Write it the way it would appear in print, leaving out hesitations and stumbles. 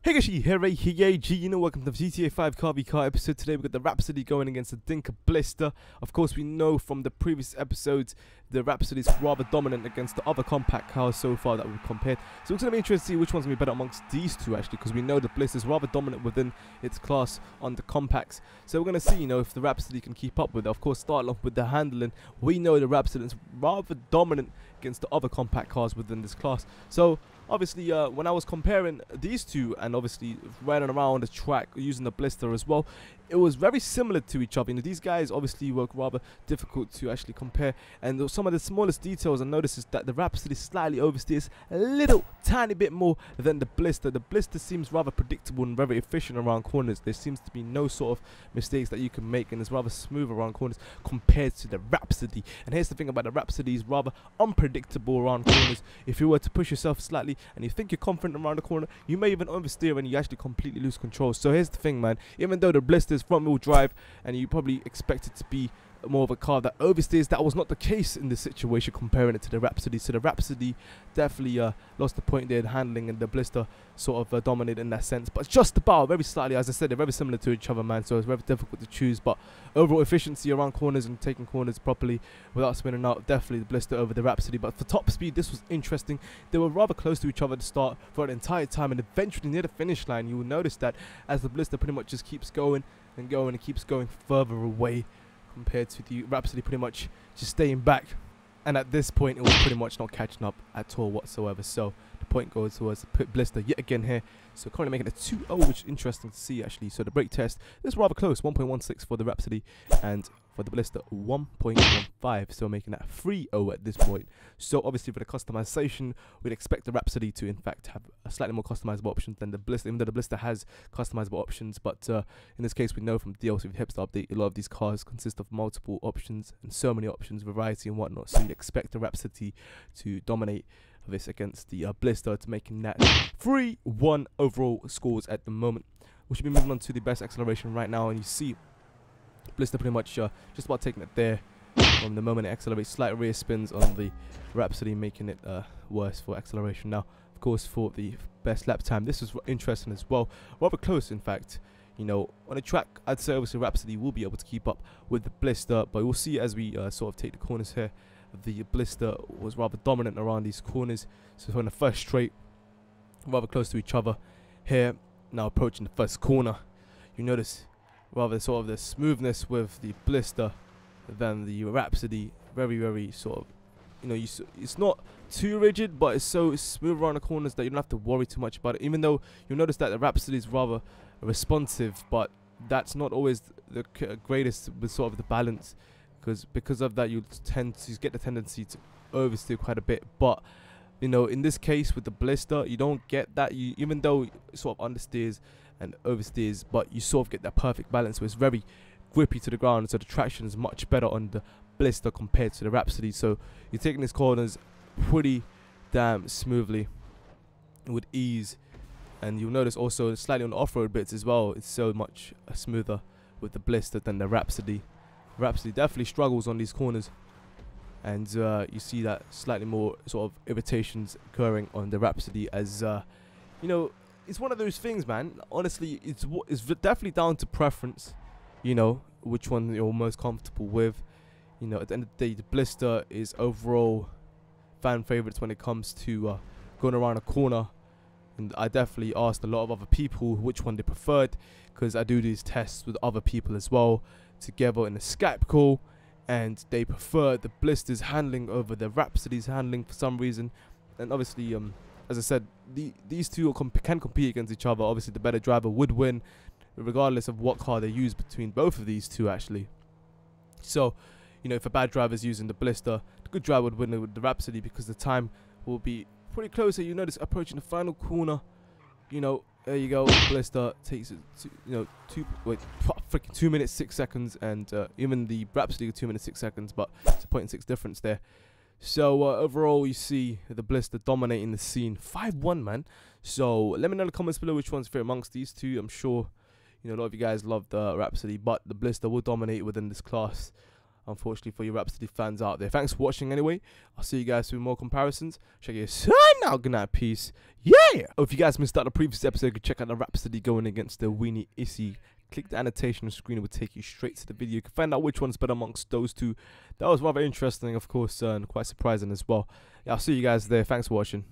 Hey guys, welcome to the GTA 5 car v car episode. Today we've got the Rhapsody going against the Dinka Blista. Of course, we know from the previous episodes the Rhapsody is rather dominant against the other compact cars so far that we've compared. So it's going to be interesting to see which one's going to be better amongst these two actually, because we know the Blista is rather dominant within its class on the compacts. So we're going to see, if the Rhapsody can keep up with it. Of course, starting off with the handling, we know the Rhapsody is rather dominant against the other compact cars within this class. So obviously, when I was comparing these two and obviously riding around the track using the Blista as well, it was very similar to each other. These guys obviously were rather difficult to actually compare, and some of the smallest details I noticed is that the Rhapsody slightly oversteers a little tiny bit more than the Blista. The Blista seems rather predictable and very efficient around corners. There seems to be no sort of mistakes that you can make, and it's rather smooth around corners compared to the Rhapsody. And here's the thing about the Rhapsody, is rather unpredictable around corners. If you were to push yourself slightly and you think you're confident around the corner, you may even oversteer and you actually completely lose control. So here's the thing, man, even though the Blista is front wheel drive and you probably expect it to be more of a car that oversteers, that was not the case in this situation comparing it to the Rhapsody. So the Rhapsody definitely lost the point there in handling, and the Blista sort of dominated in that sense, but just about, very slightly. As I said, they're very similar to each other, man, so it's very difficult to choose. But overall efficiency around corners and taking corners properly without spinning out, definitely the Blista over the Rhapsody. But for top speed, this was interesting. They were rather close to each other at the start for the entire time, and eventually near the finish line you will notice that as the Blista pretty much just keeps going and going and keeps going further away compared to the Rhapsody pretty much just staying back, and at this point it was pretty much not catching up at all whatsoever. So the point goes towards the Blista yet again here. So currently making a 2-0, which is interesting to see actually. So the brake test is rather close, 1.16 for the Rhapsody, and for the Blista 1.15, so making that 3-0 at this point. So obviously for the customization, we'd expect the Rhapsody to in fact have a slightly more customizable options than the Blista, even though the Blista has customizable options. But in this case, we know from DLC with Hipster update, a lot of these cars consist of multiple options and so many options, variety and whatnot. So you'd expect the Rhapsody to dominate this against the Blista, to making that 3-1 overall scores at the moment. We should be moving on to the best acceleration right now, and you see Blista pretty much just about taking it there from the moment it accelerates. Slight rear spins on the Rhapsody, making it worse for acceleration. Now, of course, for the best lap time, this is interesting as well. Rather close, in fact. On a track, I'd say obviously Rhapsody will be able to keep up with the Blista, but we'll see as we sort of take the corners here. The Blista was rather dominant around these corners. So in the first straight, rather close to each other here. Now approaching the first corner, you notice rather sort of the smoothness with the Blista than the Rhapsody. Very sort of, it's not too rigid, but it's so smooth around the corners that you don't have to worry too much about it. Even though you'll notice that the Rhapsody is rather responsive, but that's not always the greatest with sort of the balance, because of that you tend to get the tendency to oversteer quite a bit. But in this case with the Blista, you don't get that. Even though it sort of understeers and oversteers, but you sort of get that perfect balance where it's very grippy to the ground, so the traction is much better on the Blista compared to the Rhapsody. So you're taking these corners pretty damn smoothly with ease, and you'll notice also slightly on the off-road bits as well, it's so much smoother with the Blista than the Rhapsody. Rhapsody definitely struggles on these corners, and you see that slightly more sort of irritations occurring on the Rhapsody, as it's one of those things, man. Honestly, it's definitely down to preference, which one you're most comfortable with. At the end of the day, the Blista is overall fan favorites when it comes to going around a corner, and I definitely asked a lot of other people which one they preferred, because I do these tests with other people as well together in a Skype call, and they prefer the Blista's handling over the Rhapsody's handling for some reason. And obviously, as I said, these two can compete against each other. Obviously, the better driver would win, regardless of what car they use between both of these two, actually. So, if a bad driver is using the Blista, the good driver would win with the Rhapsody, because the time will be pretty close. You notice approaching the final corner, there you go. Blista takes it to, 2 minutes 6 seconds, and even the Rhapsody 2 minutes 6 seconds, but it's a 0.6 difference there. So overall, you see the Blista dominating the scene, 5-1, man. So let me know in the comments below which one's favorite amongst these two. I'm sure a lot of you guys love the Rhapsody, but the Blista will dominate within this class. unfortunately, for you Rhapsody fans out there. Thanks for watching anyway. I'll see you guys with more comparisons. Check your sign out. Good night. Peace. Yeah! Oh, if you guys missed out the previous episode, you can check out the Rhapsody going against the Weenie Issy. Click the annotation on the screen. It will take you straight to the video. You can find out which one's better amongst those two. That was rather interesting, of course, and quite surprising as well. Yeah, I'll see you guys there. Thanks for watching.